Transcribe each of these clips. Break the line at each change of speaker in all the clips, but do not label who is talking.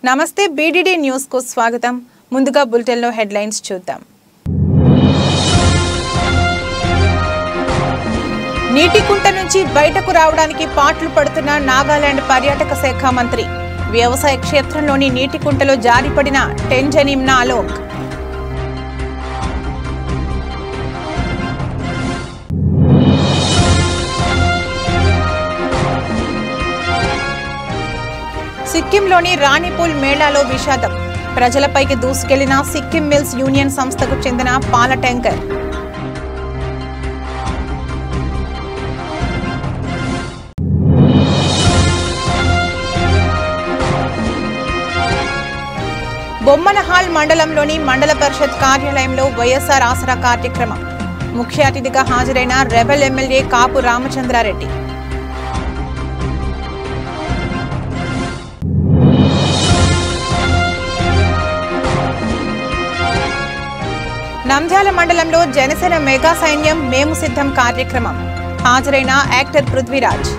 నమస్తే BDD news కు స్వాగతం. ముందుగా బులెటిన్ లో హెడ్లైన్స్ చూద్దాం. నీటికుంట నుంచి బయటకు రావడానికి పాట్లు పడుతున్న నాగాలాండ్ పర్యాటక శాఖ మంత్రి. వ్యవసాయ క్షేత్రంలోని నీటికుంటలో జారిపడిన టెంజన్ ఇమ్నా అలోంగ్. సిక్కింలోని రాణిపూల్ మేళాలో విషాదం. ప్రజలపైకి దూసుకెళ్లిన సిక్కిం మిల్స్ యూనియన్ సంస్థకు చెందిన పాల ట్యాంకర్. బొమ్మనహాల్ మండలంలోని మండల పరిషత్ కార్యాలయంలో వైఎస్ఆర్ ఆసరా కార్యక్రమం. ముఖ్య అతిథిగా హాజరైన రెబెల్ ఎమ్మెల్యే కాపు రామచంద్రారెడ్డి. నంద్యాల మండలంలో జనసేన మెగా సైన్యం మేము సిద్ధం కార్యక్రమం. హాజరైన యాక్టర్ పృథ్వీరాజ్.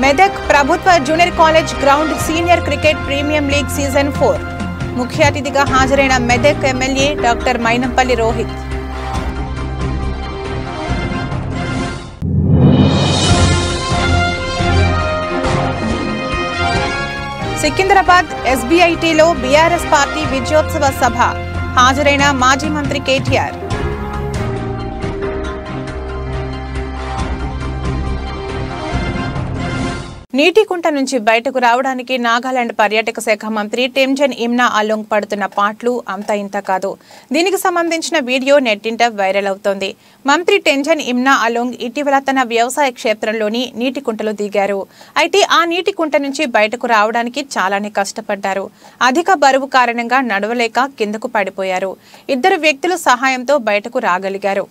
మెదక్ ప్రభుత్వ junior college ground senior cricket premium league season 4. ముఖ్య అతిథిగా హాజరైన మెదక్ ఎమ్మెల్యే డాక్టర్ మైనంపల్లి రోహిత్. సికింద్రాబాద్ ఎస్బీఐటీలో బీఆర్ఎస్ పార్టీ విజయోత్సవ సభ. హాజరైన మాజీ మంత్రి కేటీఆర్. నీటికుంట నుంచి బయటకు రావడానికి నాగాలాండ్ పర్యాటక శాఖ మంత్రి టెంజన్ ఇమ్నా అలోంగ్ పడుతున్న పాట్లు అంతా ఇంత కాదు. దీనికి సంబంధించిన వీడియో నెట్టింట వైరల్ అవుతోంది. మంత్రి టెంజన్ ఇమ్నా అలోంగ్ ఇటీవల తన వ్యవసాయ క్షేత్రంలోని నీటికుంటలో దిగారు. అయితే ఆ నీటికుంట నుంచి బయటకు రావడానికి చాలానే కష్టపడ్డారు. అధిక బరువు కారణంగా నడవలేక కిందకు పడిపోయారు. 2 వ్యక్తుల సహాయంతో బయటకు రాగలిగారు.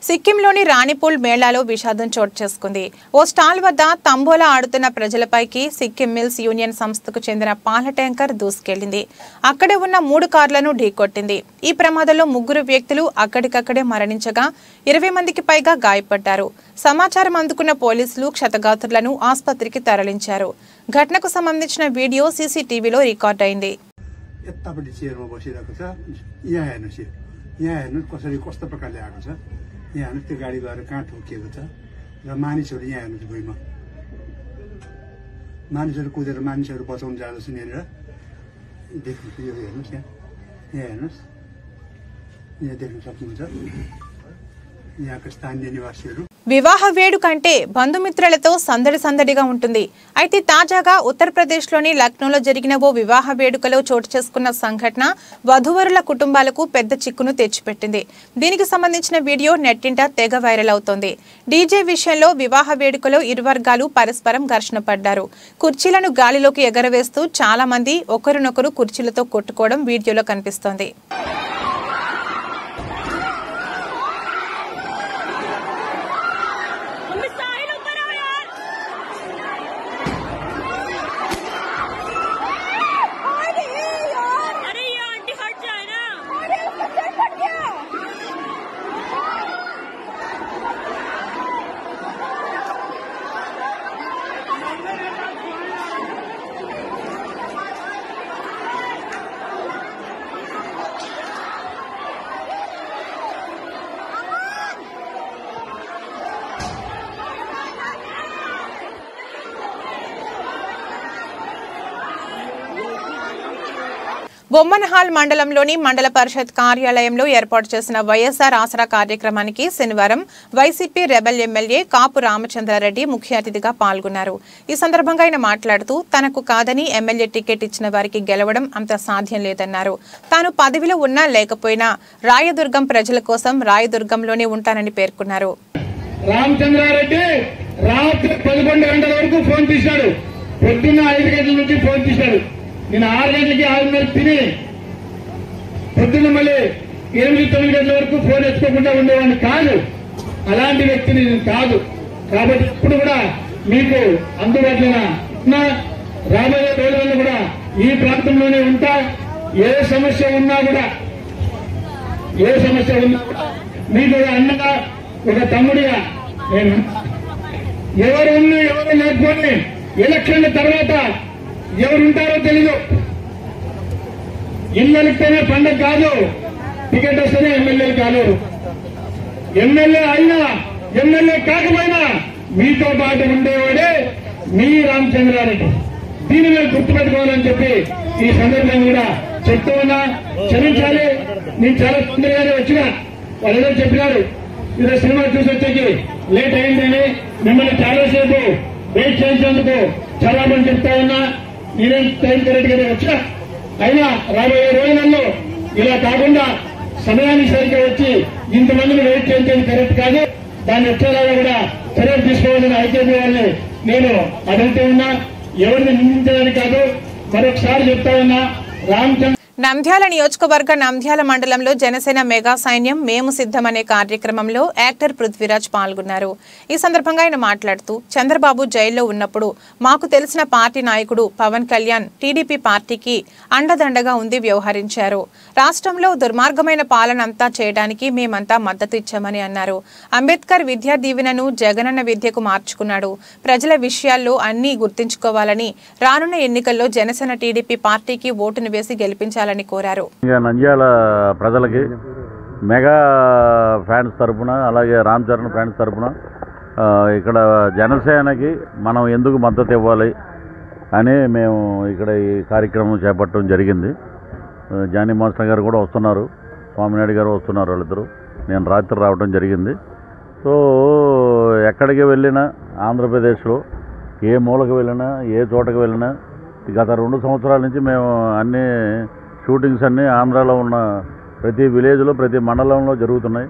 సిక్కింలోని రాణిపూల్ మేళాలో విషాదం చోటు చేసుకుంది. ఓ స్టాల్ వద్ద తంబోలా ఆడుతున్న ప్రజలపైకి సిక్కిం మిల్స్ యూనియన్ సంస్థకు చెందిన పాల ట్యాంకర్ దూసుకెళ్లింది. అక్కడే ఉన్న 3 కార్లను ఢీకొట్టింది. ఈ ప్రమాదంలో 3 వ్యక్తులు అక్కడికక్కడే మరణించగా 20 మందికి పైగా గాయపడ్డారు. సమాచారం అందుకున్న పోలీసులు క్షతగాత్రులను ఆసుపత్రికి తరలించారు. ఘటనకు సంబంధించిన వీడియో సీసీటీవీలో రికార్డ్ అయింది.
यहाँ हेर्नु त्यो गाडी गएर कहाँ ठोकिएको छ र मानिसहरू यहाँ हेर्नुहोस् भुइँमा मानिसहरू कुदेर मानिसहरू बचाउन जाँदैछन् यहाँनिर देख्नुहोस् यो हेर्नुहोस् यहाँ हेर्नुहोस् यहाँ देख्न सक्नुहुन्छ यहाँका स्थानीय निवासीहरू.
వివాహ వేడుకంటే బంధుమిత్రులతో సందడిగా ఉంటుంది. అయితే తాజాగా ఉత్తరప్రదేశ్లోని లక్నోలో జరిగిన ఓ వివాహ వేడుకలో చోటు చేసుకున్న సంఘటన వధూవరుల కుటుంబాలకు పెద్ద చిక్కును తెచ్చిపెట్టింది. దీనికి సంబంధించిన వీడియో నెట్టింట తెగ వైరల్ అవుతోంది. డీజే విషయంలో వివాహ వేడుకలో 2 వర్గాలు పరస్పరం ఘర్షణ పడ్డారు. కుర్చీలను గాలిలోకి ఎగరవేస్తూ చాలా మంది ఒకరినొకరు కుర్చీలతో కొట్టుకోవడం వీడియోలో కనిపిస్తోంది. బొమ్మనహాల్ మండలంలోని మండల పరిషత్ కార్యాలయంలో ఏర్పాటు చేసిన వైఎస్ఆర్ ఆసరా కార్యక్రమానికి శనివారం వైసీపీ రెబెల్ ఎమ్మెల్యే కాపు రామచంద్రారెడ్డి ముఖ్య అతిథిగా పాల్గొన్నారు. ఈ సందర్భంగా ఆయన మాట్లాడుతూ తనకు కాదని ఎమ్మెల్యే టికెట్ ఇచ్చిన వారికి గెలవడం అంత సాధ్యం లేదన్నారు. తాను పదవిలో ఉన్నా లేకపోయినా రాయదుర్గం ప్రజల కోసం రాయదుర్గంలోనే ఉంటానని పేర్కొన్నారు.
రామచంద్రారెడ్డి రాత్రి 11 గంటల వరకు ఫోన్ తీశాడు. పొద్దున్న 5 గంటల నుంచి ఫోన్ తీశాడు. నేను 6 గంటలకి 6:30 తిని పొద్దున్న మళ్ళీ 8-9 గంటల వరకు ఫోన్ ఎత్తుకోకుండా ఉండేవాడిని కాదు. అలాంటి వ్యక్తిని నేను కాదు. కాబట్టి ఇప్పుడు కూడా మీకు అందుబాటులో ఉన్న రాబోయే రోజుల్లో కూడా ఈ ప్రాంతంలోనే ఉంటా. ఏ సమస్య ఉన్నా కూడా మీకు అన్నగా ఒక తమ్ముడిగా నేను ఎవరు ఉన్నా ఎవరు లేకపోతే ఎలక్షన్ల తర్వాత ఎవరుంటారో తెలీదు. ఇళ్ళకితేనే పండగ కాదు, టికెట్ వస్తేనే ఎమ్మెల్యేలు కాదు. ఎమ్మెల్యే అయినా ఎమ్మెల్యే కాకపోయినా మీతో పాటు ఉండేవాడే మీ రామచంద్రారెడ్డి. దీన్ని మీరు గుర్తుపెట్టుకోవాలని చెప్పి ఈ సందర్భంగా కూడా చెప్తూ ఉన్నా. క్షమించాలి, నేను చాలా తొందరగానే వచ్చినా. వాళ్ళు ఏదో చెప్పినారు ఈరోజు సినిమా చూసి వచ్చేకి లేట్ అయిందని. మిమ్మల్ని చాలాసేపు వెయిట్ చేసినందుకు చాలా మంది చెప్తా ఉన్నా. నేనేం టైం కరెక్ట్ గానే వచ్చినా. అయినా రాబోయే రోజులలో ఇలా కాకుండా సమయానికి సరిగ్గా వచ్చి ఇంతమందిని వెయిట్ చేయించేది కరెక్ట్ కాదు. దాన్ని వచ్చేలాగా కూడా చర్యలు తీసుకోవాలని ఐకేపీ వాళ్ళని నేను అడుగుతూ ఉన్నా. ఎవరిని నిందించడానికి కాదు, మరొకసారి చెప్తా ఉన్నా. రామచంద్ర
నంద్యాల నియోజకవర్గ నంద్యాల మండలంలో జనసేన మెగా సైన్యం మేము సిద్ధమనే కార్యక్రమంలో యాక్టర్ పృథ్వీరాజ్ పాల్గొన్నారు. ఈ సందర్భంగా ఆయన మాట్లాడుతూ చంద్రబాబు జైల్లో ఉన్నప్పుడు మాకు తెలిసిన పార్టీ నాయకుడు పవన్ కళ్యాణ్ టీడీపీ పార్టీకి అండదండగా ఉండి వ్యవహరించారు. రాష్ట్రంలో దుర్మార్గమైన పాలన అంతా చేయడానికి మేమంతా మద్దతు ఇచ్చామని అన్నారు. అంబేద్కర్ విద్యా దీవెనను జగనన్న విద్యకు మార్చుకున్నాడు. ప్రజల విషయాల్లో అన్నీ గుర్తుంచుకోవాలని రానున్న ఎన్నికల్లో జనసేన టీడీపీ పార్టీకి ఓటును వేసి గెలిపించారు కోరారు.
నంద్యాల ప్రజలకి మెగా ఫ్యాన్స్ తరఫున అలాగే రామ్ చరణ్ ఫ్యాన్స్ తరఫున ఇక్కడ జనసేనకి మనం ఎందుకు మద్దతు ఇవ్వాలి అని మేము ఇక్కడ ఈ కార్యక్రమం చేపట్టడం జరిగింది. జానీ మాస్టర్ గారు కూడా వస్తున్నారు, స్వామినాయుడు గారు వస్తున్నారు. వాళ్ళిద్దరూ నేను రాత్రి రావడం జరిగింది. సో ఎక్కడికి వెళ్ళినా ఆంధ్రప్రదేశ్లో ఏ మూలకు వెళ్ళినా ఏ చోటకి వెళ్ళినా గత 2 సంవత్సరాల నుంచి మేము అన్ని షూటింగ్స్ అన్నీ ఆంధ్రాలో ఉన్న ప్రతి విలేజ్లో ప్రతి మండలంలో జరుగుతున్నాయి.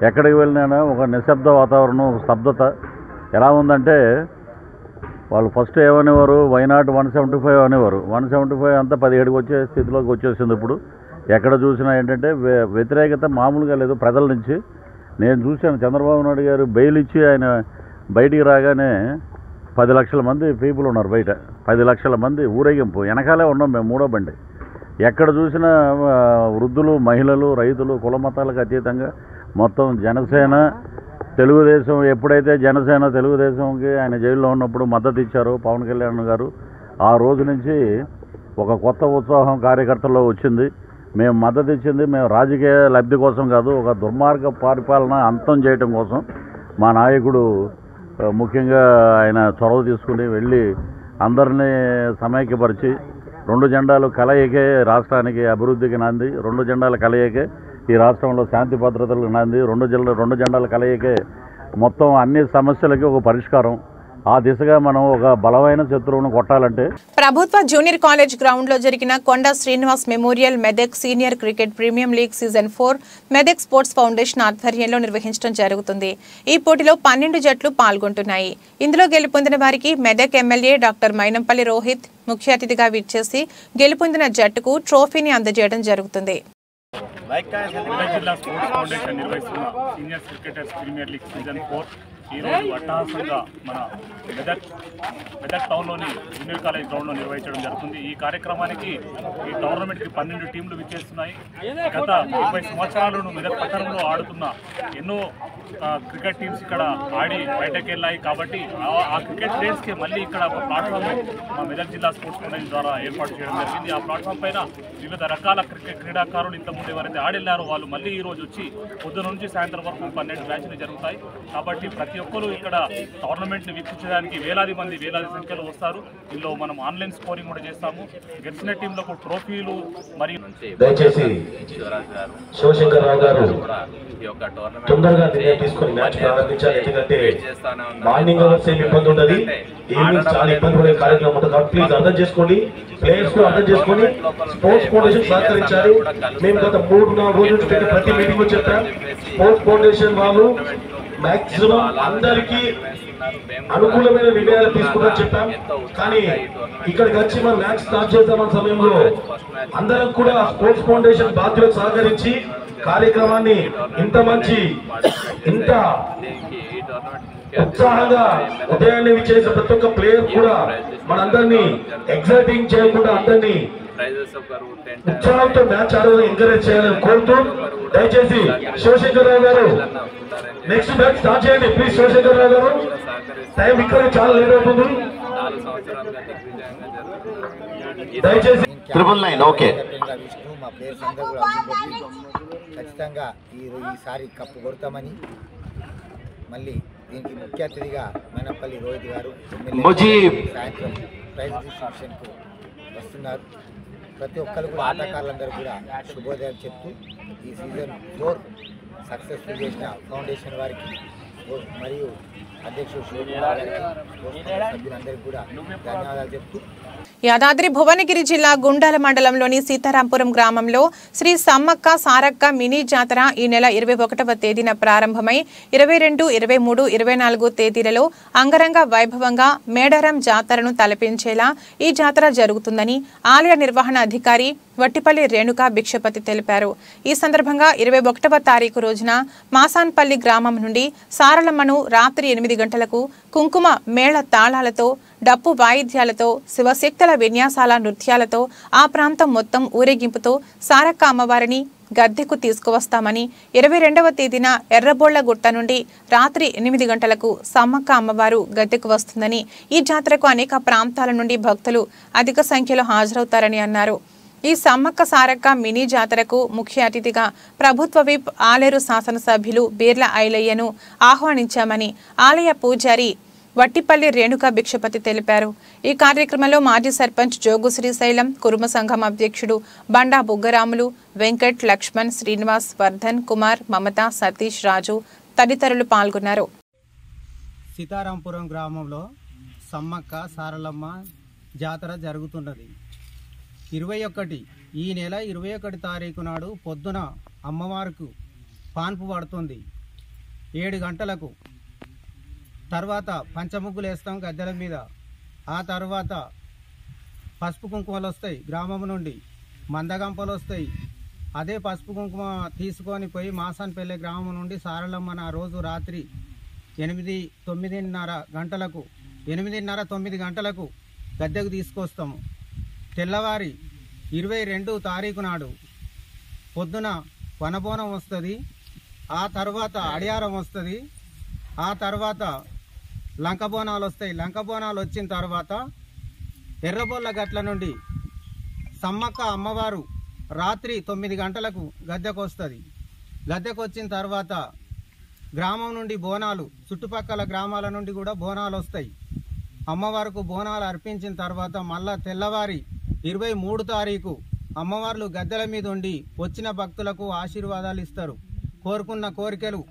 ఎక్కడికి వెళ్ళినా ఒక నిశ్శబ్ద వాతావరణం, ఒక స్తబ్దత ఎలా ఉందంటే వాళ్ళు ఫస్ట్ ఏమనేవారు, వైనాట్ 175 అనేవారు. 175 అంతా 17కి వచ్చే స్థితిలోకి వచ్చేసింది. ఇప్పుడు ఎక్కడ చూసినా ఏంటంటే వ్యతిరేకత మామూలుగా లేదు ప్రజల నుంచి. నేను చూశాను చంద్రబాబు నాయుడు గారు బెయిల్ ఇచ్చి ఆయన బయటికి రాగానే 10 లక్షల మంది పీపుల్ ఉన్నారు బయట. 10 లక్షల మంది ఊరేగింపు వెనకాలే ఉన్నాం మేము, 3వ బండి. ఎక్కడ చూసినా వృద్ధులు, మహిళలు, రైతులు, కుల మతాలకు అతీతంగా మొత్తం జనసేన తెలుగుదేశం. ఎప్పుడైతే జనసేన తెలుగుదేశంకి ఆయన జైల్లో ఉన్నప్పుడు మద్దతు ఇచ్చారో పవన్ కళ్యాణ్ గారు, ఆ రోజు నుంచి ఒక కొత్త ఉత్సాహం కార్యకర్తల్లో వచ్చింది. మేము మద్దతు ఇచ్చింది మేము రాజకీయ లబ్ధి కోసం కాదు, ఒక దుర్మార్గ పరిపాలన అంతం చేయటం కోసం. మా నాయకుడు ముఖ్యంగా ఆయన చొరవ తీసుకుని వెళ్ళి అందరినీ సమైక్యపరిచి 2 జెండాలు కలయికే రాష్ట్రానికి అభివృద్ధికి నాంది. 2 జెండాల కలయికే ఈ రాష్ట్రంలో శాంతి భద్రతలకు నాంది. 2 జెండాల కలయికే మొత్తం అన్ని సమస్యలకి ఒక పరిష్కారం. ఆ దిశగా మనం ఒక బలమైన శత్రువును కొట్టాలంటే
ప్రభుత్వ జూనియర్ కాలేజ్ గ్రౌండ్ లో జరిగిన Konda Srinivas memorial Medak senior cricket premium league season 4 Medak sports foundation ఆధ్వర్యంలో నిర్వహించడం జరుగుతుంది. ఈ పోటీలో 12 జట్లు పాల్గొంటున్నాయి. ఇందులో గెలుపొందిన వారికి మెదక్ ఎమ్మెల్యే డాక్టర్ మైనంపల్లి రోహిత్ ముఖ్య అతిథిగా విచ్చేసి గెలుపొందిన జట్టుకు ట్రోఫీని అందజేయడం జరుగుతుంది.
జిల్లా స్పోర్ట్స్ ఫౌండేషన్ నిర్వహిస్తున్న senior cricketers premier league season 4 ఈరోజు అట్టహాసంగా మన మెదక్ టౌన్లోని జూనియర్ కాలేజ్ గ్రౌండ్లో నిర్వహించడం జరుగుతుంది. ఈ కార్యక్రమానికి ఈ టోర్నమెంట్కి 12 టీంలు విచ్చేస్తున్నాయి. గత 20 సంవత్సరాలను మెదక్ పట్టణంలో ఆడుతున్న ఎన్నో క్రికెట్ టీమ్స్ ఇక్కడ ఆడి బయటకు వెళ్ళాయి. కాబట్టి ఆ క్రికెట్ ప్లేయర్స్కి మళ్ళీ ఇక్కడ ఒక ప్లాట్ఫామ్ మా మెదక్ జిల్లా స్పోర్ట్స్ ఫౌండేషన్ ద్వారా ఏర్పాటు చేయడం జరిగింది. ఆ ప్లాట్ఫామ్ పైన వివిధ రకాల క్రీడాకారులు ఇంతకుముందు ఎవరైతే ఆడెళ్లారో వాళ్ళు మళ్ళీ ఈ రోజు వచ్చి పొద్దున నుంచి సాయంత్రం వరకు 12 మ్యాచ్లు జరుగుతాయి. కాబట్టి ప్రతి ఒక్కరు ఇక్కడ టోర్నమెంట్ని వీక్షించడానికి వేలాది సంఖ్యలో వస్తారు. ఇందులో మనం ఆన్లైన్ స్కోరింగ్ కూడా చేస్తాము. గెలిచిన టీంలకు ట్రోఫీలు మరియు
దయచేసి శివశంకర్ రావు గారు తొందరగా నిర్ణయం తీసుకొని మ్యాచ్ ప్రారంభించాలి. ఎందుకంటే మార్నింగ్ అవర్స్ ఏమి ఇబ్బంది ఉంటుంది, ఈవినింగ్ చాలా ఇబ్బంది పడే కార్యక్రమం ఉంటుంది. కాబట్టి ప్లీజ్ అర్థం చేసుకోండి, ప్లేయర్స్ కూడా అర్థం చేసుకొని స్పోర్ట్స్ ఫౌండేషన్ సహకరించాలి. మేము గత 3-4 రోజుల నుంచి ప్రతి మీటింగ్ చెప్పాం. స్పోర్ట్స్ ఫౌండేషన్ వాళ్ళు మాక్సిమం అందరికీ అనుకూలమైన నిర్ణయాలు తీసుకుంటారని చెప్పాం. కానీ ఇక్కడికి వచ్చి మనం మ్యాచ్ స్టార్ట్ చేద్దామన్న సమయంలో అందరం కూడా స్పోర్ట్స్ ఫౌండేషన్ బాధ్యులకు సహకరించి కార్యక్రమాన్ని ఇంత ఉత్సాహంగా ఉదయాన్నే విచ్చేసిన ప్రతి ఒక్క ప్లేయర్ కూడా మనందరినీ ఎగ్జైటింగ్ చేయకుండా అందరినీ ఉత్సాహంతో మ్యాచ్ ఆడాలని ఎంకరేజ్ చేయాలని కోరుతూ దయచేసి శివశంకర్ రావు గారు నెక్స్ట్ మ్యాచ్ స్టార్ట్ చేయండి ప్లీజ్. శివశంకర్ రావు గారు టైం ఇక్కడ చాలా లేట్ అవుతుంది, దయచేసి.
ఓకే,
మా ప్లేయర్స్ అందరూ కూడా ఖచ్చితంగా ఈసారి కప్పు కొడతామని, మళ్ళీ దీనికి ముఖ్య అతిథిగా మైనపల్లి రోహిత్ గారు సాయంత్రం ప్రైజ్ డిస్ట్రిబ్యూషన్కు వస్తున్నారు. ప్రతి ఒక్కరు కూడా ఆటగాళ్ళందరూ కూడా శుభోదయం చెప్తూ ఈ సీజన్ 4 సక్సెస్ఫుల్ చేసిన ఫౌండేషన్ వారికి మరియు అధ్యక్షుడు శివకుమార్ గారికి సభ్యులందరికీ కూడా ధన్యవాదాలు చెప్తూ
యాదాద్రి భువనగిరి జిల్లా గుండాల మండలంలోని సీతారాంపురం గ్రామంలో శ్రీ సమ్మక్క సారక్క మినీ జాతర ఈ నెల 21వ తేదీన ప్రారంభమై 22, 23, 24 తేదీలలో అంగరంగ వైభవంగా మేడారం జాతరను తలపించేలా ఈ జాతర జరుగుతుందని ఆలయ నిర్వహణ అధికారి వట్టిపల్లి రేణుకా భిక్షపతి తెలిపారు. ఈ సందర్భంగా 21వ తారీఖు రోజున మాసాన్పల్లి గ్రామం నుండి సారలమ్మను రాత్రి 8 గంటలకు కుంకుమ మేళ తాళాలతో, డప్పు వాయిద్యాలతో, శివశక్తుల విన్యాసాల నృత్యాలతో ఆ ప్రాంతం మొత్తం ఊరేగింపుతో సారక్క అమ్మవారిని గద్దెకు తీసుకువస్తామని, 22వ తేదీన ఎర్రబోళ్లగుట్ట నుండి రాత్రి 8 గంటలకు సమ్మక్క అమ్మవారు గద్దెకు వస్తుందని, ఈ జాతరకు అనేక ప్రాంతాల నుండి భక్తులు అధిక సంఖ్యలో హాజరవుతారని అన్నారు. ఈ సమ్మక్క సారక్క మినీ జాతరకు ముఖ్య అతిథిగా ప్రభుత్వ విప్ ఆలేరు శాసనసభ్యులు బీర్ల ఐలయ్యను ఆహ్వానించామని ఆలయ పూజారి వట్టిపల్లి రేణుకా భిక్షపతి తెలిపారు. ఈ కార్యక్రమంలో మాజీ సర్పంచ్ జోగు శ్రీశైలం, కురుమ సంఘం అధ్యక్షుడు బండా బుగ్గరాములు, వెంకట్, లక్ష్మణ్, శ్రీనివాస్, వర్ధన్ కుమార్, మమత, సతీష్, రాజు తదితరులు పాల్గొన్నారు.
సీతారాంపురం గ్రామంలో సమ్మక్క సారలమ్మ జాతర జరుగుతున్నది. 21 ఈ నెల 21 తారీఖు నాడు పొద్దున అమ్మవారికి పాన్పు పడుతుంది 7 గంటలకు. తర్వాత పంచముగ్గులు వేస్తాం గద్దెల మీద. ఆ తర్వాత పసుపు కుంకుమలు వస్తాయి, గ్రామం నుండి మందగంపలు వస్తాయి. అదే పసుపు కుంకుమ తీసుకొని పోయి మాసాన్పల్లి గ్రామం నుండి సారలమ్మన ఆ రోజు రాత్రి 8-9 గంటలకు గద్దెకు తీసుకొస్తాము. తెల్లవారి 22 తారీఖు నాడు పొద్దున వనబోనం వస్తుంది. ఆ తర్వాత అడియారం వస్తుంది. ఆ తర్వాత లంకబోనాలు వస్తాయి. లంకబోనాలు వచ్చిన తర్వాత ఎర్రబొల్ల గట్ల నుండి సమ్మక్క అమ్మవారు రాత్రి 9 గంటలకు గద్దెకు వస్తుంది. గద్దెకు వచ్చిన తర్వాత గ్రామం నుండి బోనాలు, చుట్టుపక్కల గ్రామాల నుండి కూడా బోనాలు వస్తాయి. అమ్మవారికి బోనాలు అర్పించిన తర్వాత మళ్ళా తెల్లవారి 23 తారీఖు అమ్మవార్లు గద్దెల మీద ఉండి వచ్చిన భక్తులకు ఆశీర్వాదాలు ఇస్తారు. కోరుకున్న కోరికలు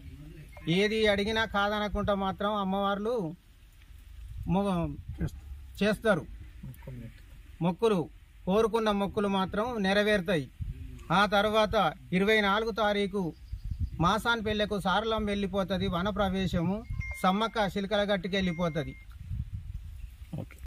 ఏది అడిగినా కాదనకుండా మాత్రం అమ్మవార్లు చేస్తారు. మొక్కులు, కోరుకున్న మొక్కులు మాత్రం నెరవేరుతాయి. ఆ తర్వాత 24 తారీఖు మాసాన్పల్లెకు సారలం వెళ్ళిపోతుంది. వనప్రవేశము సమ్మక్క శిల్కల గట్టుకి వెళ్ళిపోతుంది.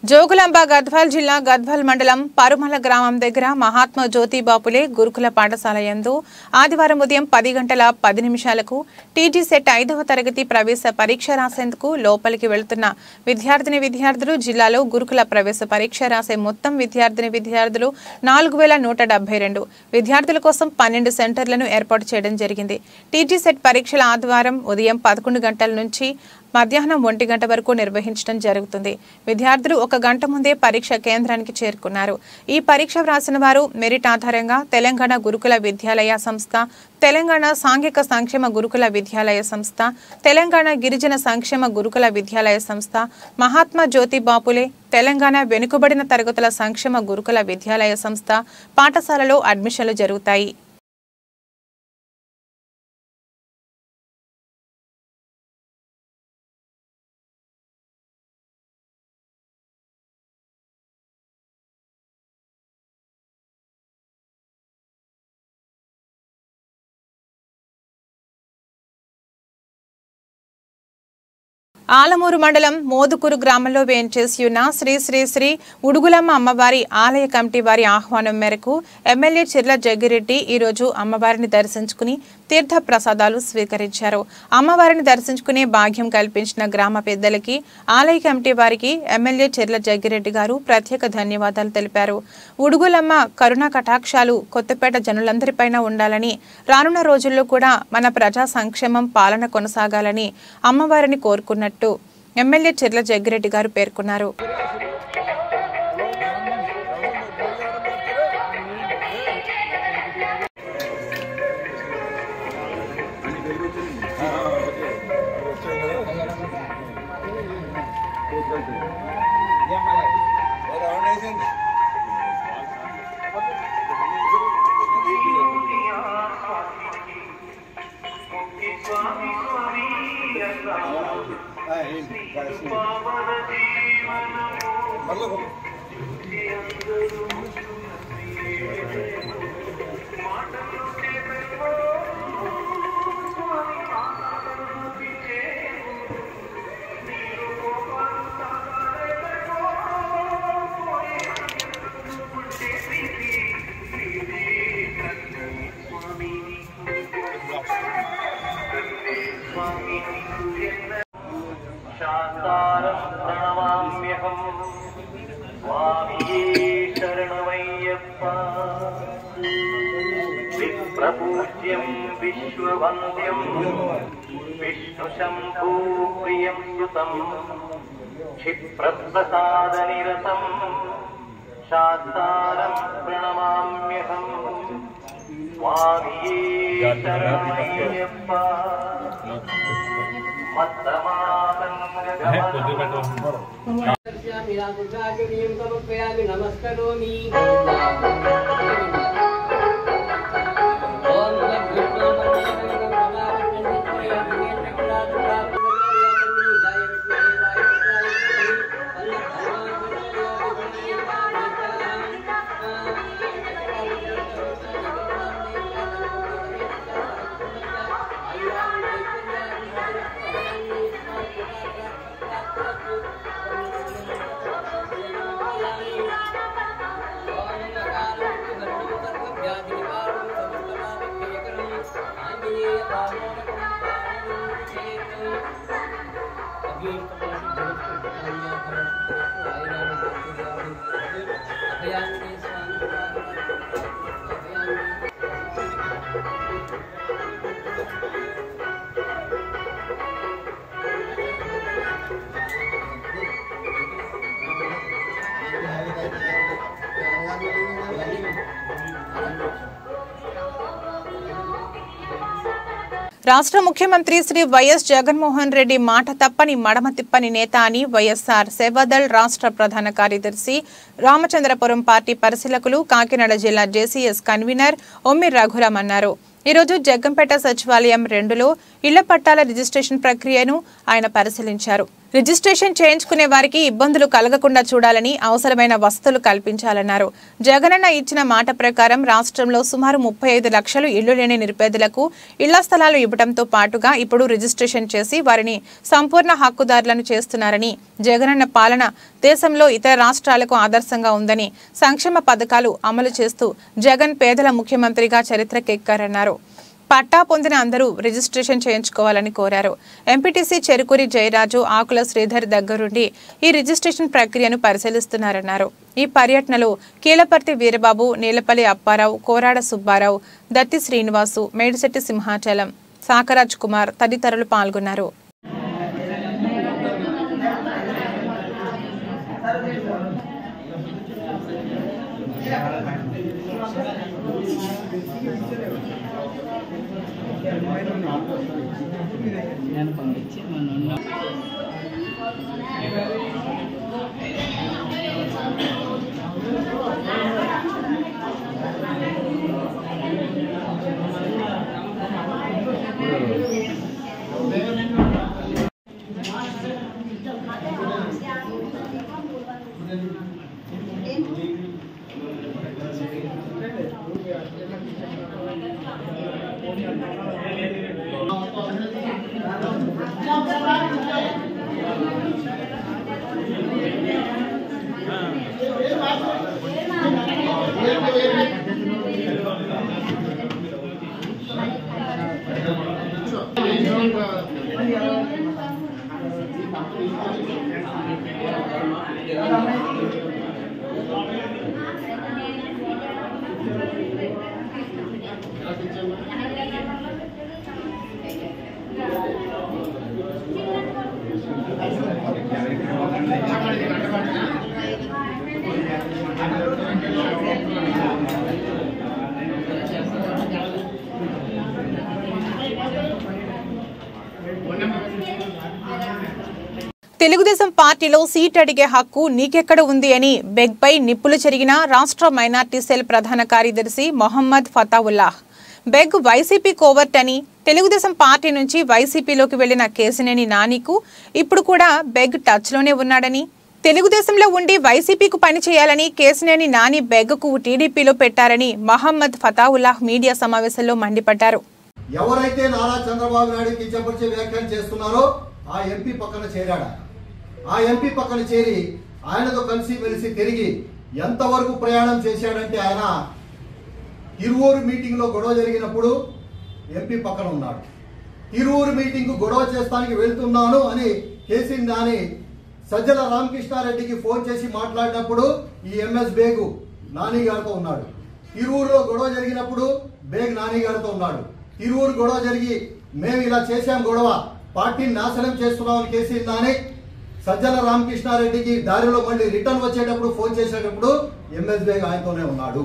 జోగులాంబ గద్వాల్ జిల్లా గద్వాల్ మండలం పరుమల గ్రామం దగ్గర మహాత్మా జ్యోతిబాపులే గురుకుల పాఠశాల యందు ఆదివారం ఉదయం 10 గంటల 10 నిమిషాలకు టీజీ సెట్ 5వ తరగతి ప్రవేశ పరీక్ష రాసేందుకు లోపలికి వెళుతున్న విద్యార్థులు జిల్లాలో గురుకుల ప్రవేశ పరీక్ష రాసే మొత్తం విద్యార్థులు 4172 విద్యార్థుల కోసం 12 సెంటర్లను ఏర్పాటు చేయడం జరిగింది. టీజీ సెట్ పరీక్షల ఆదివారం ఉదయం 11 గంటల నుంచి మధ్యాహ్నం 1 గంట వరకు నిర్వహించడం జరుగుతుంది. విద్యార్థులు 1 గంట ముందే పరీక్ష కేంద్రానికి చేరుకున్నారు. ఈ పరీక్ష వ్రాసిన వారు మెరిట్ ఆధారంగా తెలంగాణ గురుకుల విద్యాలయ సంస్థ, తెలంగాణ సాంఘిక సంక్షేమ గురుకుల విద్యాలయ సంస్థ, తెలంగాణ గిరిజన సంక్షేమ గురుకుల విద్యాలయ సంస్థ, మహాత్మా జ్యోతి బాపులే తెలంగాణ వెనుకబడిన తరగతుల సంక్షేమ గురుకుల విద్యాలయ సంస్థ పాఠశాలలో అడ్మిషన్లు జరుగుతాయి. ఆలమూరు మండలం మోదుకూరు గ్రామంలో వేంచేసి ఉన్న శ్రీ శ్రీ శ్రీ ఉడుగులమ్మ అమ్మవారి ఆలయ కమిటీ వారి ఆహ్వానం మేరకు ఎమ్మెల్యే చిర్ల జగ్గిరెడ్డి ఈరోజు అమ్మవారిని దర్శించుకుని తీర్థ ప్రసాదాలు స్వీకరించారు. అమ్మవారిని దర్శించుకునే భాగ్యం కల్పించిన గ్రామ పెద్దలకి, ఆలయ కమిటీ వారికి ఎమ్మెల్యే చిర్ల జగ్గిరెడ్డి గారు ప్రత్యేక ధన్యవాదాలు తెలిపారు. ఉడుగులమ్మ కరుణా కటాక్షాలు కొత్తపేట జనులందరిపైన ఉండాలని, రానున్న రోజుల్లో కూడా మన ప్రజా సంక్షేమం పాలన కొనసాగాలని అమ్మవారిని కోరుకున్నట్టు ఎమ్మెల్యే చిర్ల జగ్గిరెడ్డి గారు పేర్కొన్నారు.
प्रपूज्यं विश्ववन्द्यं विष्णुशम्भू प्रियं सुतं क्षिप्रप्रसादनिरतं शास्तारं प्रणमाम्यहं स्वामिये शरणमय्यप्पा नमस्करोमि
రాష్ట్ర ముఖ్యమంత్రి శ్రీ వైఎస్ జగన్మోహన్ రెడ్డి మాట తప్పని మడమ తిప్పని నేత అని వైఎస్ఆర్ సేవాదళ్ రాష్ట్ర ప్రధాన కార్యదర్శి రామచంద్రపురం పార్టీ పరిశీలకులు కాకినాడ జిల్లా జేసీఎస్ కన్వీనర్ ఒమ్మి రఘురామ్ అన్నారు. ఈరోజు జగ్గంపేట సచివాలయం 2లో ఇళ్ల పట్టాల రిజిస్ట్రేషన్ ప్రక్రియను ఆయన పరిశీలించారు. రిజిస్ట్రేషన్ చేయించుకునే వారికి ఇబ్బందులు కలగకుండా చూడాలని, అవసరమైన వసతులు కల్పించాలన్నారు. జగనన్న ఇచ్చిన మాట ప్రకారం రాష్ట్రంలో సుమారు 35 లక్షలు ఇళ్లు లేని నిరుపేదలకు ఇళ్ల స్థలాలు ఇవ్వడంతో పాటుగా ఇప్పుడు రిజిస్ట్రేషన్ చేసి వారిని సంపూర్ణ హక్కుదారులను చేస్తున్నారని, జగనన్న పాలన దేశంలో ఇతర రాష్ట్రాలకు ఆదర్శంగా ఉందని, సంక్షేమ పథకాలు అమలు చేస్తూ జగన్ పేదల ముఖ్యమంత్రిగా చరిత్రకెక్కారన్నారు. పట్టా పొందిన అందరూ రిజిస్ట్రేషన్ చేయించుకోవాలని కోరారు. ఎంపీటీసీ చెరుకూరి జయరాజు, ఆకుల శ్రీధర్ దగ్గరుండి ఈ రిజిస్ట్రేషన్ ప్రక్రియను పరిశీలిస్తున్నారన్నారు. ఈ పర్యటనలో కీలపర్తి వీరబాబు, నీలపల్లి అప్పారావు, కోరాడ సుబ్బారావు, దత్తి శ్రీనివాసు, మేడిశెట్టి సింహాచలం, సాకరాజ్ కుమార్ తదితరులు పాల్గొన్నారు. తెలుగుదేశం పార్టీలో సీట్ అడిగే హక్కు నీకెక్కడ ఉంది అని బెగ్పై నిప్పులు చెరిగిన రాష్ట్ర మైనార్టీ సెల్ ప్రధాన కార్యదర్శి మొహమ్మద్ ఫతావుల్లాహ్. బెగ్ వైసీపీ కోవర్ట్ అని, తెలుగుదేశం పార్టీ నుంచి వైసీపీలోకి వెళ్లిన కేసినేని నానికి ఇప్పుడు కూడా బెగ్ టచ్లోనే ఉన్నాడని, తెలుగుదేశంలో ఉండి వైసీపీకు పనిచేయాలని కేసినేని నాని బెగ్కు టీడీపీలో పెట్టారని మొహమ్మద్ ఫతావుల్లాహ్ మీడియా సమావేశంలో మండిపడ్డారు.
ఎవరైతే నారా చంద్రబాబు నాయుడు కించపరిచే వ్యాఖ్యలు చేస్తున్నారో ఆ ఎంపీ పక్కన చేరాడు. ఆ ఎంపీ పక్కన చేరి ఆయనతో కలిసి మెలిసి తిరిగి ఎంతవరకు ప్రయాణం చేశాడంటే ఆయన తిరువూరు మీటింగ్ లో గొడవ జరిగినప్పుడు ఎంపీ పక్కన ఉన్నాడు. తిరువూరు మీటింగ్ కు గొడవ చేస్తానికి వెళ్తున్నాను అని కేసీ నాని సజ్జల రామకృష్ణారెడ్డికి ఫోన్ చేసి మాట్లాడినప్పుడు ఈ ఎంఎస్ బేగు నాని గారితో ఉన్నాడు. తిరువూరులో గొడవ జరిగినప్పుడు బేగ్ నాని గారితో ఉన్నాడు. తిరువూరు గొడవ జరిగి మేము ఇలా చేశాం, గొడవ పార్టీని నాశనం చేస్తున్నామని కేసీ నాని సజ్జల రామకృష్ణారెడ్డికి దారిలో మళ్ళీ రిటర్న్ వచ్చేటప్పుడు ఫోన్ చేసేటప్పుడు ఎంఎస్ బేగ్ ఆయనతోనే ఉన్నాడు.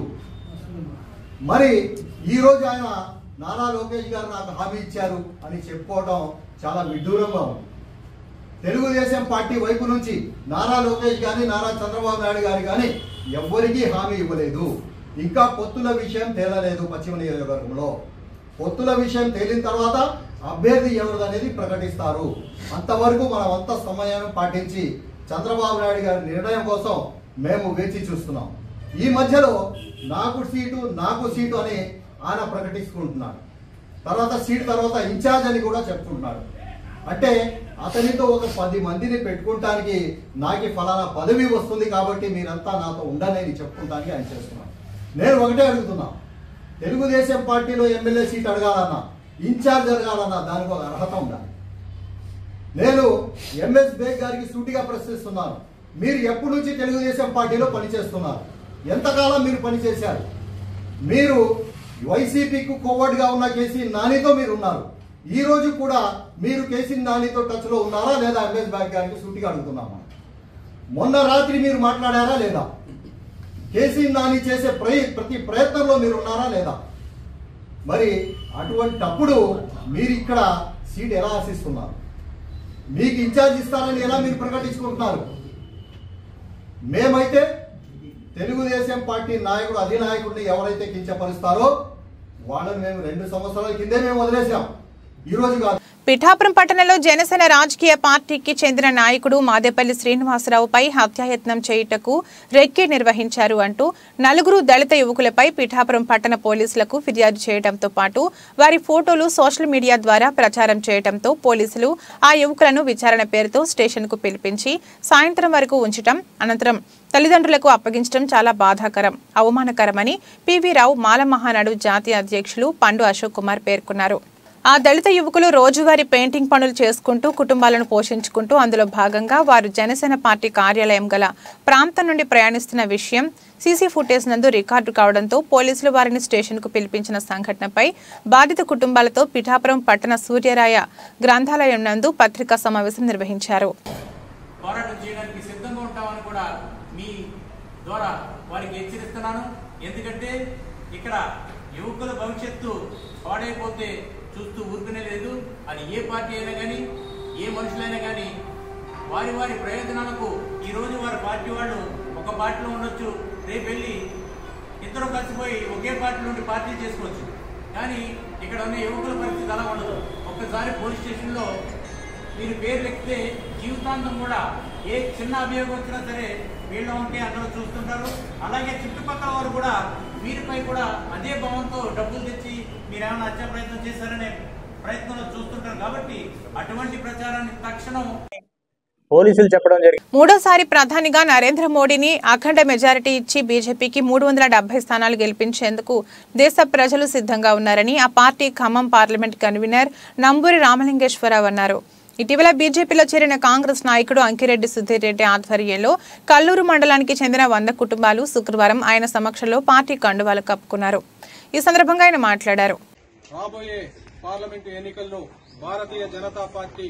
మరి ఈ రోజు ఆయన నారా లోకేష్ గారు నాకు హామీ ఇచ్చారు అని చెప్పుకోవడం చాలా విడ్డూరంగా ఉంది. తెలుగుదేశం పార్టీ వైపు నుంచి నారా లోకేష్ గాని నారా చంద్రబాబు నాయుడు గారు కానీ ఎవ్వరికీ హామీ ఇవ్వలేదు. ఇంకా పొత్తుల విషయం తేలలేదు. పశ్చిమ నియోజకవర్గంలో పొత్తుల విషయం తేలిన తర్వాత అభ్యర్థి ఎవరిదనేది ప్రకటిస్తారు. అంతవరకు మనం అంత సమయాన్ని పాటించి చంద్రబాబు నాయుడు గారి నిర్ణయం కోసం మేము వేచి చూస్తున్నాం. ఈ మధ్యలో నాకు సీటు అని ఆయన ప్రకటించుకుంటున్నాడు. తర్వాత సీటు తర్వాత ఇన్ఛార్జ్ అని కూడా చెప్తుంటున్నాడు. అంటే అతనితో ఒక 10 మందిని పెట్టుకుంటానికి నాకు ఫలానా పదవి వస్తుంది కాబట్టి మీరంతా నాతో ఉండనని చెప్పుకుంటానికి ఆయన చేస్తున్నాడు. నేను ఒకటే అడుగుతున్నా, తెలుగుదేశం పార్టీలో ఎమ్మెల్యే సీట్ అడగాలన్నా, ఇన్ఛార్జ్ అడగాలన్నా దానికి ఒక అర్హత ఉండాలి. నేను ఎంఎస్ బేగ్ గారికి సూటిగా ప్రశ్నిస్తున్నాను, మీరు ఎప్పటి నుంచి తెలుగుదేశం పార్టీలో పనిచేస్తున్నారు? ఎంతకాలం మీరు పనిచేశారు? మీరు వైసీపీకు కోవర్డ్గా ఉన్న కేసీ నానితో మీరు ఉన్నారు. ఈ రోజు కూడా మీరు కేసీ నానితో టచ్లో ఉన్నారా లేదా? ఎంఎస్ బేగ్ గారికి సూటిగా అడుగుతున్నాము. మొన్న రాత్రి మీరు మాట్లాడారా లేదా? కేసీ నాని చేసే ప్రతి ప్రయత్నంలో మీరు ఉన్నారా లేదా? మరి అటువంటప్పుడు మీరు ఇక్కడ సీట్ ఎలా ఆశిస్తున్నారు? మీకు ఇన్ఛార్జ్ ఇస్తారని ఎలా మీరు ప్రకటించుకుంటున్నారు? మేమైతే తెలుగుదేశం పార్టీ నాయకుడు అధినాయకుడిని ఎవరైతే కించపరుస్తారో వాళ్ళని మేము 2 సంవత్సరాల కిందే మేము వదిలేసాం. ఈ రోజు కాదు.
పిఠాపురం పట్టణంలో జనసేన రాజకీయ పార్టీకి చెందిన నాయకుడు మాదేపల్లి శ్రీనివాసరావుపై హత్యాయత్నం చేయుటకు రెక్కి నిర్వహించారు అంటూ 4 దళిత యువకులపై పిఠాపురం పట్టణ పోలీసులకు ఫిర్యాదు చేయడంతో పాటు వారి ఫోటోలు సోషల్ మీడియా ద్వారా ప్రచారం చేయడంతో పోలీసులు ఆ యువకులను విచారణ పేరుతో స్టేషన్కు పిలిపించి సాయంత్రం వరకు ఉంచడం, అనంతరం తల్లిదండ్రులకు అప్పగించడం చాలా బాధాకరం, అవమానకరమని పివి రావు మాల మహానాడు జాతీయ అధ్యక్షులు పండు అశోక్ కుమార్ పేర్కొన్నారు. ఆ దళిత యువకులు రోజువారీ పెయింటింగ్ పనులు చేసుకుంటూ కుటుంబాలను పోషించుకుంటూ అందులో భాగంగా వారు జనసేన పార్టీ కార్యాలయం గల ప్రాంతం నుండి ప్రయాణిస్తున్న విషయం సీసీ ఫుటేజ్ నందు రికార్డు కావడంతో పోలీసులు వారిని స్టేషన్కు పిలిపించిన సంఘటనపై బాధిత కుటుంబాలతో పిఠాపురం పట్టణ సూర్యరాయ గ్రంథాలయం నందు పత్రికా సమావేశం నిర్వహించారు.
ఎందుకంటే ఇక్కడ యువకుల భవిష్యత్తు పాడైపోతే చూస్తూ ఊరుకునే లేదు. అది ఏ పార్టీ అయినా కానీ, ఏ మనుషులైనా కానీ వారి వారి ప్రయోజనాలకు ఈరోజు వారి పార్టీ వాళ్ళు ఒక పార్టీలో ఉండొచ్చు, రేపు వెళ్ళి ఇద్దరు కలిసిపోయి ఒకే పార్టీ నుండి పార్టీ చేసుకోవచ్చు. కానీ ఇక్కడ ఉన్న యువకుల పరిస్థితి అలా ఉండదు. ఒక్కసారి పోలీస్ స్టేషన్లో మీరు పేరు ఎక్కితే జీవితాంతం కూడా ఏ చిన్న అభియోగం వచ్చినా సరే వీళ్ళ ఉంటే అందరూ చూస్తుంటారు. అలాగే చుట్టుపక్కల వారు కూడా వీరిపై కూడా అదే భావంతో డబ్బులు తెచ్చి మీరేమైనా హత్యా ప్రయత్నం చేశారనే ప్రయత్నంలో చూస్తుంటారు. కాబట్టి అటువంటి ప్రచారాన్ని తక్షణం
పోలీసులు చెప్పడం జరిగింది.
మూడోసారి ప్రధానిగా నరేంద్ర మోడీని అఖండ మెజారిటీ ఇచ్చి బీజేపీకి 370 స్థానాలు గెలిపించేందుకు దేశ ప్రజలు సిద్ధంగా ఉన్నారని ఆ party Khammam parliament convener Namburi Ramalingeswara Rao అన్నారు. ఇటీవల బీజేపీలో చేరిన కాంగ్రెస్ నాయకుడు అంకిరెడ్డి సుధీర్ రెడ్డి ఆధ్వర్యంలో కల్లూరు మండలానికి చెందిన 100 కుటుంబాలు శుక్రవారం ఆయన సమక్షంలో పార్టీ కండువాలు కప్పుకున్నారు. ఈ సందర్భంగా ఆయన మాట్లాడారు.
రాబోయే పార్లమెంటు ఎన్నికల్లో భారతీయ జనతా పార్టీ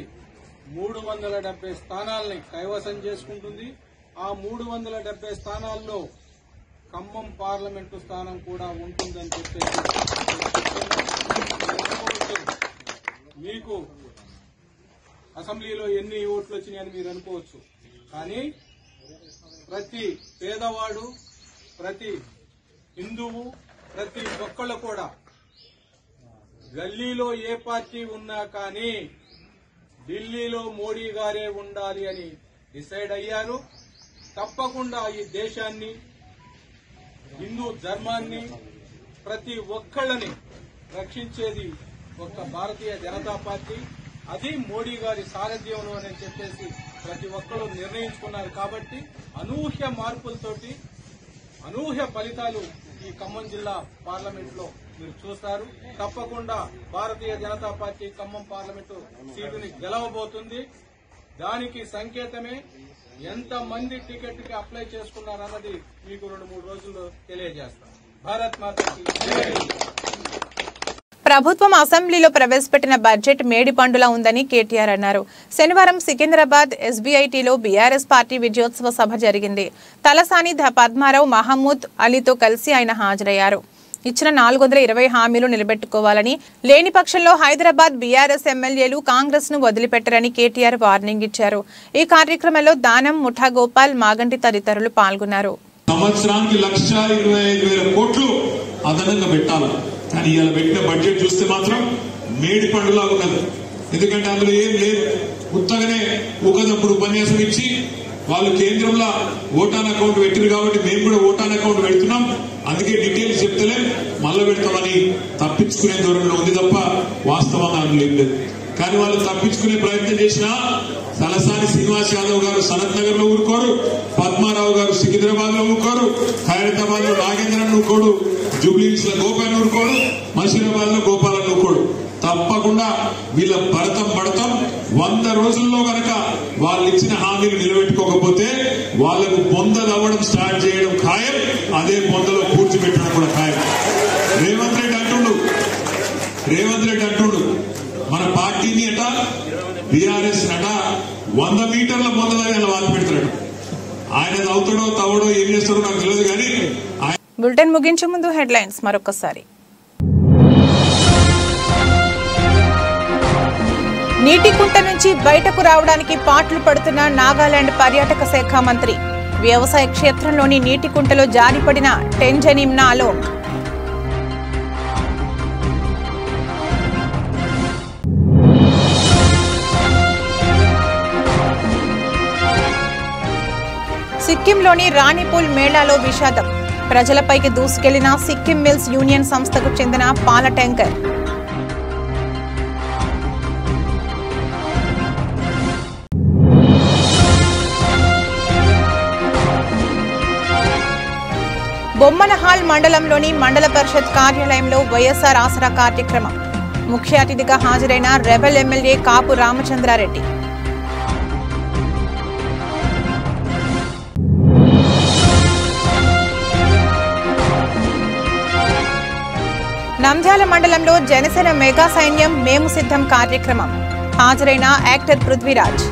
370 స్థానాల్ని కైవసం చేసుకుంటుంది. ఆ 370 స్థానాల్లో ఖమ్మం పార్లమెంటు స్థానం కూడా ఉంటుందని చెప్పేసి మీకు అసెంబ్లీలో ఎన్ని ఓట్లు వచ్చినాయని మీరు అనుకోవచ్చు. కానీ ప్రతి పేదవాడు, ప్రతి హిందువు, ప్రతి ఒక్కళ్ళు కూడా గల్లీలో ఏ పార్టీ ఉన్నా కానీ ఢిల్లీలో మోడీ గారే ఉండాలి అని డిసైడ్ అయ్యారు. తప్పకుండా ఈ దేశాన్ని, హిందూ ధర్మాన్ని, ప్రతి ఒక్కళ్ళని రక్షించేది ఒక్క భారతీయ జనతా పార్టీ. అది మోడీ గారి సారథ్యంలో అని చెప్పేసి ప్రతి ఒక్కరు నిర్ణయించుకున్నారు. కాబట్టి అనూహ్య మార్పులతోటి అనూహ్య ఫలితాలు ఈ ఖమ్మం జిల్లా పార్లమెంట్ లో మీరు చూస్తారు. తప్పకుండా భారతీయ జనతా పార్టీ ఖమ్మం పార్లమెంటు సీటుని గెలవబోతుంది. దానికి సంకేతమే ఎంతమంది టికెట్ కి అప్లై చేసుకున్నారన్నది మీకు 2-3 రోజుల్లో తెలియజేస్తాం. భారత్ మాతాకి జై.
ప్రభుత్వం అసెంబ్లీలో ప్రవేశపెట్టిన బడ్జెట్ మేడి పండులా ఉందని కేటీఆర్ అన్నారు. శనివారం సికింద్రాబాద్ ఎస్బీఐటీలో బీఆర్ఎస్ పార్టీ విజయోత్సవ సభ జరిగింది. తలసాని పద్మారావు, మహమూద్ అలీతో కలిసి ఆయన హాజరయ్యారు. ఇచ్చిన 420 హామీలు నిలబెట్టుకోవాలని, లేని పక్షంలో హైదరాబాద్ బీఆర్ఎస్ ఎమ్మెల్యేలు కాంగ్రెస్ ను వదిలిపెట్టరని కేటీఆర్ వార్నింగ్ ఇచ్చారు. ఈ కార్యక్రమంలో దానం, ముఠా గోపాల్, మాగంటి తదితరులు పాల్గొన్నారు.
సంవత్సరానికి 1,25,000 కోట్లు అదనంగా పెట్టాలి. కానీ ఇలా పెట్టిన బడ్జెట్ చూస్తే మాత్రం మేడి పండులా ఉన్నది. ఎందుకంటే అందులో ఏం లేదు. ఉత్తగానే ఊకదప్పుడు ఉపన్యాసం ఇచ్చి వాళ్ళు కేంద్రంలో ఓటాన్ అకౌంట్ పెట్టారు కాబట్టి మేము కూడా ఓటాన్ అకౌంట్ పెడుతున్నాం, అందుకే డీటెయిల్స్ చెప్తలే మళ్ళీ పెడతామని తప్పించుకునే ధోరణిలో ఉంది తప్ప వాస్తవంగా అందులో ఏం లేదు. కానీ వాళ్ళు తప్పించుకునే ప్రయత్నం చేసినా తలసాని శ్రీనివాస్ యాదవ్ గారు సనత్ నగర్ లో ఊరుకోరు, పద్మారావు గారు సికింద్రాబాద్ లో ఊరుకోరు, ఖైరతాబాద్ లో నాగేంద్రన్ ఊరుకోడు, జూబ్లీహిల్స్ లో గోపాల్ ఊరుకోడు, మసీరాబాద్ లో గోపాలన్ ఊరుకోడు. తప్పకుండా వీళ్ళ భరతం పడతాం. 100 రోజుల్లో కనుక వాళ్ళు ఇచ్చిన హామీలు నిలబెట్టుకోకపోతే వాళ్లకు బొందలు అవ్వడం స్టార్ట్ చేయడం ఖాయం. అదే బొందలో పూడ్చిపెట్టడం కూడా ఖాయం. రేవంత్ రెడ్డి అంటుండు మన పార్టీని అట బీఆర్ఎస్ అట 100 మీటర్ల బొందల వాళ్ళు పెడతాడు. ఆయన అవుతాడో తవ్వడో ఏం చేస్తాడో నాకు తెలియదు. కానీ
బులెటిన్ ముగించే ముందు హెడ్లైన్స్ మరొకసారి. నీటి కుంట నుంచి బయటకు రావడానికి పాట్లు పడుతున్న నాగాలాండ్ పర్యాటక శాఖ మంత్రి. వ్యవసాయ క్షేత్రంలోని నీటి కుంటలో జారిపడిన టెంజన్ ఇమ్నా అలోంగ్. సిక్కింలోని రాణిపూల్ మేళాలో విషాదం. ప్రజలపైకి దూసుకెళ్లిన సిక్కిం మిల్స్ యూనియన్ సంస్థకు చెందిన పాల ట్యాంకర్. బొమ్మనహాల్ మండలంలోని మండల పరిషత్ కార్యాలయంలో వైఎస్ఆర్ ఆసరా కార్యక్రమం. ముఖ్య అతిథిగా హాజరైన రెబెల్ ఎమ్మెల్యే కాపు రామచంద్రారెడ్డి. నంద్యాల మండలంలో జనసేన మెగా సైన్యం మేము సిద్ధం కార్యక్రమం. హాజరైన యాక్టర్ పృథ్వీరాజ్.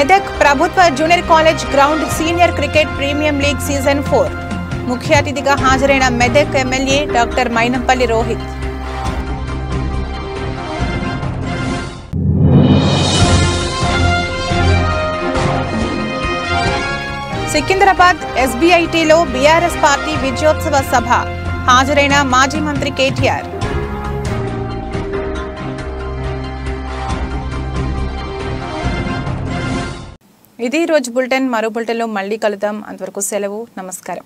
మెదక్ ప్రభుత్వ junior college ground senior cricket premium league season 4 ముఖ్య అతిథిగా హాజరైన మెదక్ ఎమ్మెల్యే డాక్టర్ మైనంపల్లి రోహిత్. సికింద్రాబాద్ ఎస్బీఐటీలో బీఆర్ఎస్ పార్టీ విజయోత్సవ సభ హాజరైన మాజీ మంత్రి కేటీఆర్. ఇది రోజు బులెటిన్. మరో బులెటిన్లో మళ్ళీ కలుద్దాం. అంతవరకు సెలవు. నమస్కారం.